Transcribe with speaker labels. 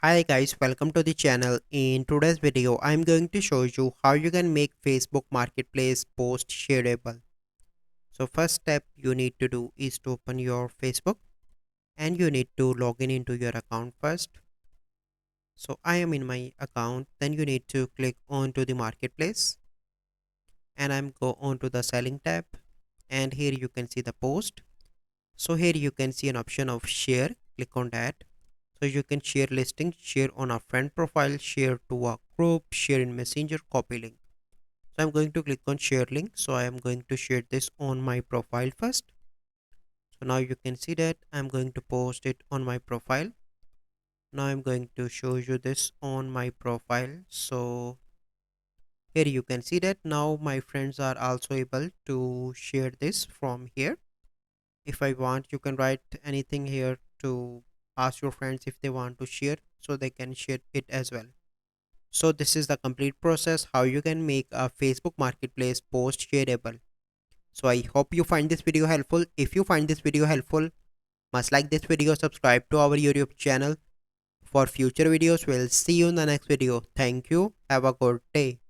Speaker 1: Hi guys, welcome to the channel. In today's video, I'm going to show you how you can make Facebook Marketplace post shareable. So first step you need to do is to open your Facebook and you need to log in into your account first. So I am in my account, then you need to click on to the marketplace and I'm go on to the selling tab and here you can see the post. So here you can see an option of share, click on that. So you can share listing, share on a friend profile, share to a group, share in messenger, copy link. So I'm going to click on share link. So I am going to share this on my profile first. So now you can see that I'm going to post it on my profile. Now I'm going to show you this on my profile. So here you can see that now my friends are also able to share this from here. If I want, you can write anything here to ask your friends if they want to share so they can share it as well. So this is the complete process how you can make a Facebook Marketplace post shareable. So I hope you find this video helpful. If you find this video helpful, must like this video, subscribe to our YouTube channel for future videos. We'll see you in the next video. Thank you. Have a good day.